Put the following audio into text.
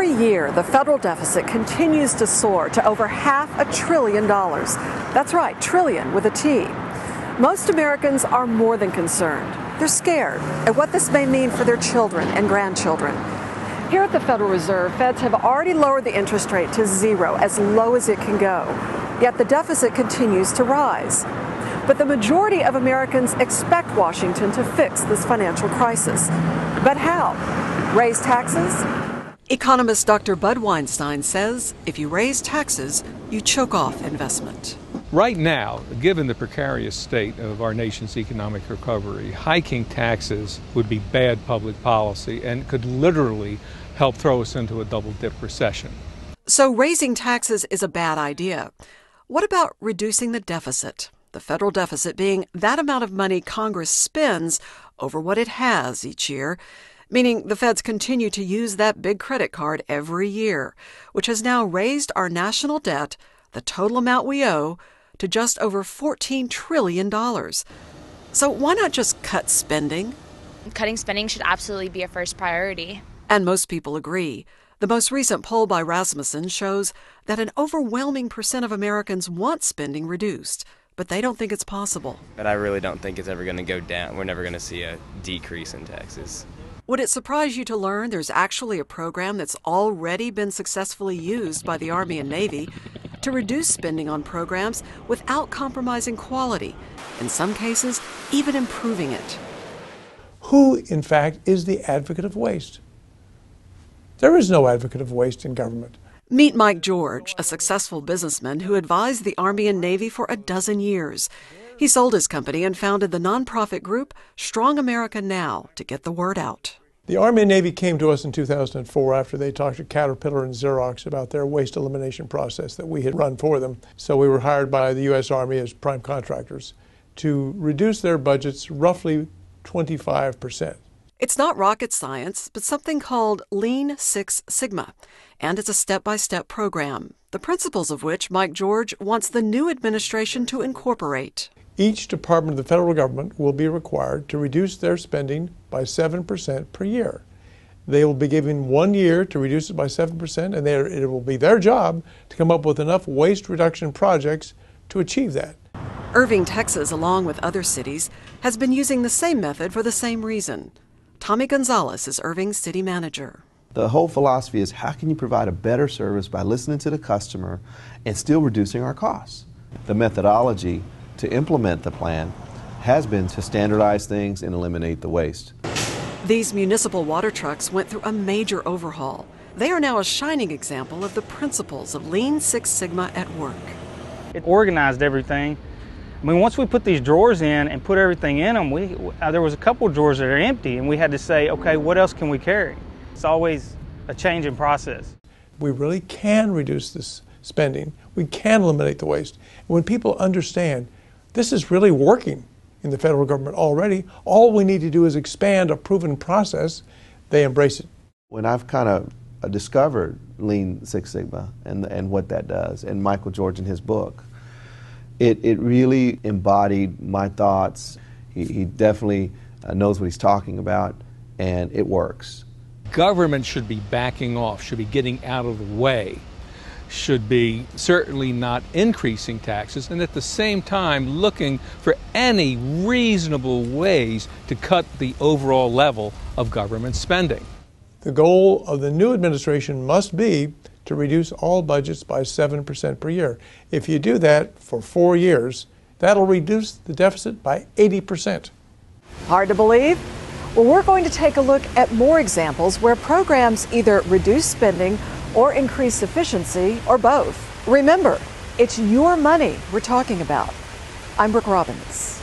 Every year, the federal deficit continues to soar to over $500 billion. That's right, trillion with a T. Most Americans are more than concerned. They're scared at what this may mean for their children and grandchildren. Here at the Federal Reserve, feds have already lowered the interest rate to zero, as low as it can go. Yet the deficit continues to rise. But the majority of Americans expect Washington to fix this financial crisis. But how? Raise taxes? Economist Dr. Bud Weinstein says if you raise taxes, you choke off investment. Right now, given the precarious state of our nation's economic recovery, hiking taxes would be bad public policy and could literally help throw us into a double-dip recession. So raising taxes is a bad idea. What about reducing the deficit? The federal deficit being that amount of money Congress spends over what it has each year, meaning the feds continue to use that big credit card every year, which has now raised our national debt, the total amount we owe, to just over $14 trillion. So why not just cut spending? Cutting spending should absolutely be a first priority. And most people agree. The most recent poll by Rasmussen shows that an overwhelming percent of Americans want spending reduced, but they don't think it's possible. But I really don't think it's ever going to go down. We're never going to see a decrease in taxes. Would it surprise you to learn there's actually a program that's already been successfully used by the Army and Navy to reduce spending on programs without compromising quality, in some cases, even improving it? Who, in fact, is the advocate of waste? There is no advocate of waste in government. Meet Mike George, a successful businessman who advised the Army and Navy for a dozen years. He sold his company and founded the nonprofit group Strong America Now to get the word out. The Army and Navy came to us in 2004 after they talked to Caterpillar and Xerox about their waste elimination process that we had run for them. So we were hired by the U.S. Army as prime contractors to reduce their budgets roughly 25%. It's not rocket science, but something called Lean Six Sigma, and it's a step-by-step program, the principles of which Mike George wants the new administration to incorporate. Each department of the federal government will be required to reduce their spending by 7% per year. They will be given 1 year to reduce it by 7%, and it will be their job to come up with enough waste reduction projects to achieve that. Irving, Texas, along with other cities, has been using the same method for the same reason. Tommy Gonzalez is Irving's city manager. The whole philosophy is how can you provide a better service by listening to the customer and still reducing our costs? The methodology to implement the plan has been to standardize things and eliminate the waste. These municipal water trucks went through a major overhaul. They are now a shining example of the principles of Lean Six Sigma at work. It organized everything. I mean, once we put these drawers in and put everything in them, there was a couple drawers that are empty, and we had to say, okay, what else can we carry? It's always a changing process. We really can reduce this spending. We can eliminate the waste. And when people understand this is really working in the federal government already, all we need to do is expand a proven process, they embrace it. When I've kind of discovered Lean Six Sigma and what that does, and Michael George in his book, it really embodied my thoughts. He definitely knows what he's talking about, and it works. Government should be backing off, should be getting out of the way, should be certainly not increasing taxes, and at the same time looking for any reasonable ways to cut the overall level of government spending. The goal of the new administration must be to reduce all budgets by 7% per year. If you do that for 4 years, that'll reduce the deficit by 80%. Hard to believe? Well, we're going to take a look at more examples where programs either reduce spending or increase efficiency, or both. Remember, it's your money we're talking about. I'm Brooke Robbins.